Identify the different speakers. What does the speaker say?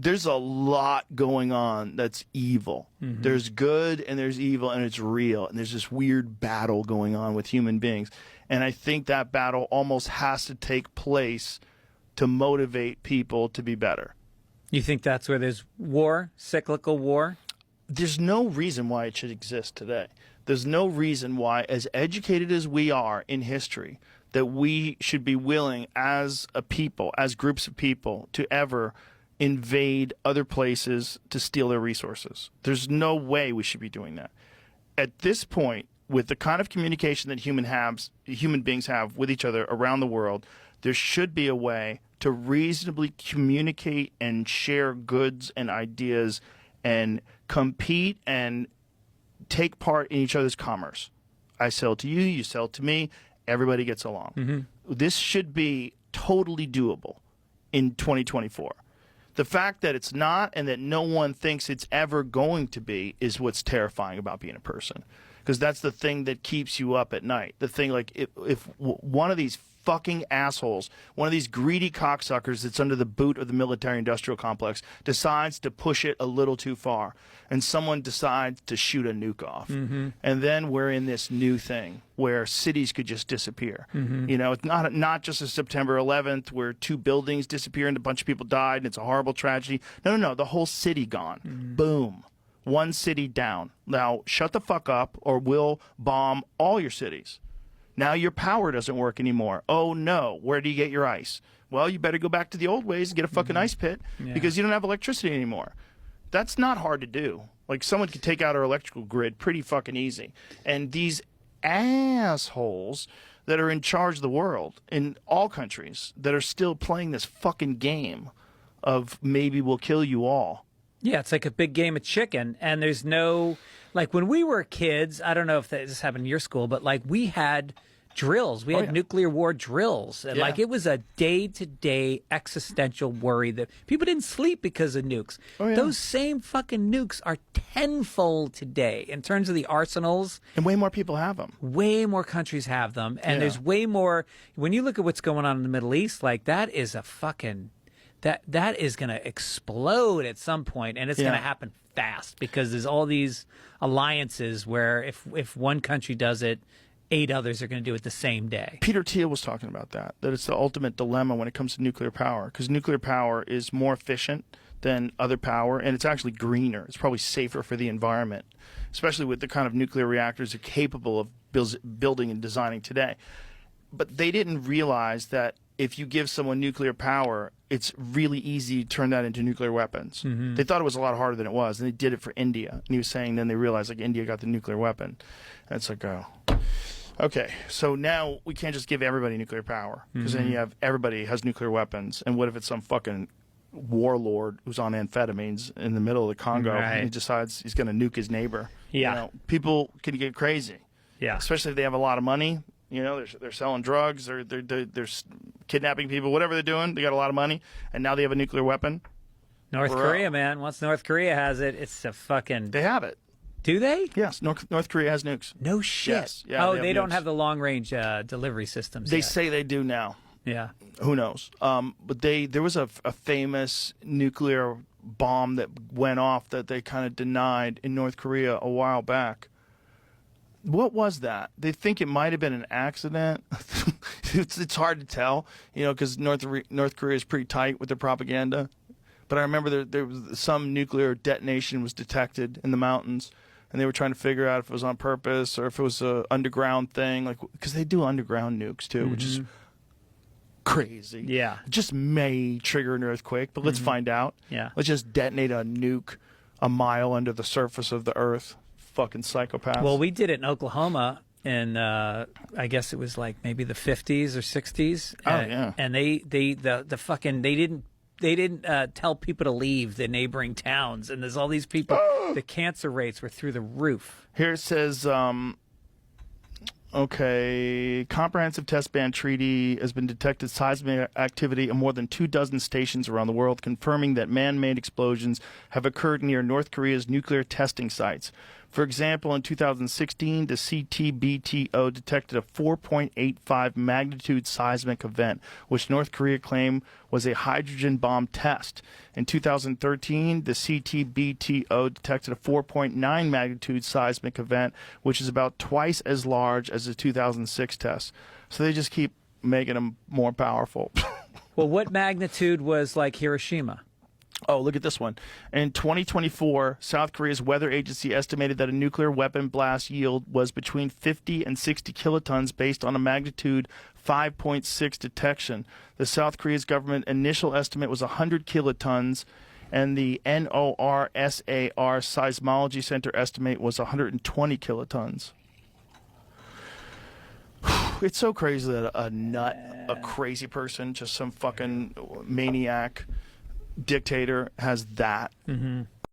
Speaker 1: there's a lot going on that's evil. There's good and there's evil, and it's real. And there's this weird battle going on with human beings. And I think that battle almost has to take place to motivate people to be better.
Speaker 2: You think that's where there's war, cyclical war?
Speaker 1: There's no reason why it should exist today. There's no reason why, as educated as we are in history, that we should be willing as a people, as groups of people, to ever invade other places to steal their resources. There's no way we should be doing that. At this point, with the kind of communication that human beings have with each other around the world, there should be a way to reasonably communicate and share goods and ideas and compete and take part in each other's commerce. I sell to you, you sell to me, everybody gets along. This should be totally doable in 2024. The fact that it's not and that no one thinks it's ever going to be is what's terrifying about being a person. Because that's the thing that keeps you up at night. The thing, like, if one of these fucking assholes, one of these greedy cocksuckers that's under the boot of the military-industrial complex decides to push it a little too far, and someone decides to shoot a nuke off, and then we're in this new thing where cities could just disappear. You know, it's not just a September 11th where 2 buildings disappeared and a bunch of people died and it's a horrible tragedy. No, the whole city gone. Boom. One city down. Now, shut the fuck up or we'll bomb all your cities. Now your power doesn't work anymore. Oh, no. Where do you get your ice? Well, you better go back to the old ways and get a fucking ice pit because you don't have electricity anymore. That's not hard to do. Like, someone could take out our electrical grid pretty fucking easy. And these assholes that are in charge of the world in all countries that are still playing this fucking game of maybe we'll kill you all.
Speaker 2: Yeah, it's like a big game of chicken, and there's no, like, when we were kids, I don't know if this happened in your school, but, like, we had drills. We had nuclear war drills. And, like, it was a day-to-day existential worry that people didn't sleep because of nukes. Those same fucking nukes are tenfold today in terms of the arsenals.
Speaker 1: And way more people have them.
Speaker 2: Way more countries have them, and there's way more. When you look at what's going on in the Middle East, like, that is a fucking... That is going to explode at some point, and it's going to happen fast because there's all these alliances where if one country does it, 8 others are going to do it the same day.
Speaker 1: Peter Thiel was talking about that it's the ultimate dilemma when it comes to nuclear power, because nuclear power is more efficient than other power, and it's actually greener. It's probably safer for the environment, especially with the kind of nuclear reactors are capable of building and designing today. But they didn't realize that if you give someone nuclear power, it's really easy to turn that into nuclear weapons. They thought it was a lot harder than it was, and they did it for India. And he was saying then they realized, like, India got the nuclear weapon. And it's like, oh. Okay, so now we can't just give everybody nuclear power, because then you have everybody has nuclear weapons. And what if it's some fucking warlord who's on amphetamines in the middle of the Congo and he decides he's going to nuke his neighbor? You know, people can get crazy. Especially if they have a lot of money. You know, they're selling drugs, or they're kidnapping people, whatever they're doing. They got a lot of money, and now they have a nuclear weapon.
Speaker 2: North Korea, man. Once North Korea has it, it's a fucking...
Speaker 1: They have it.
Speaker 2: Do they?
Speaker 1: Yes, North Korea has nukes.
Speaker 2: No shit.
Speaker 1: Yes. Yeah,
Speaker 2: oh, they don't have the long-range delivery systems
Speaker 1: They
Speaker 2: yet.
Speaker 1: say they do now.
Speaker 2: Yeah.
Speaker 1: Who knows? But there was a famous nuclear bomb that went off that they kind of denied in North Korea a while back. What was that? They think it might have been an accident. It's hard to tell, you know, because North Korea is pretty tight with their propaganda. But I remember there was some nuclear detonation was detected in the mountains, and they were trying to figure out if it was on purpose or if it was an underground thing, like, because they do underground nukes too, which is crazy.
Speaker 2: Yeah,
Speaker 1: it just may trigger an earthquake, but let's find out.
Speaker 2: Yeah,
Speaker 1: let's just detonate a nuke a mile under the surface of the Earth. Fucking psychopaths.
Speaker 2: Well, we did it in Oklahoma, and I guess it was like maybe the 50s or 60s. And they didn't tell people to leave the neighboring towns, and there's all these people. The cancer rates were through the roof.
Speaker 1: Here it says, comprehensive test ban treaty has been detected seismic activity in more than 24 stations around the world, confirming that man-made explosions have occurred near North Korea's nuclear testing sites. For example, in 2016, the CTBTO detected a 4.85 magnitude seismic event, which North Korea claimed was a hydrogen bomb test. In 2013, the CTBTO detected a 4.9 magnitude seismic event, which is about twice as large as the 2006 test. So they just keep making them more powerful.
Speaker 2: Well, what magnitude was like Hiroshima?
Speaker 1: Oh, look at this one. In 2024, South Korea's weather agency estimated that a nuclear weapon blast yield was between 50 and 60 kilotons based on a magnitude 5.6 detection. The South Korea's government initial estimate was 100 kilotons, and the NORSAR Seismology Center estimate was 120 kilotons. It's so crazy that a crazy person, just some fucking maniac dictator has that.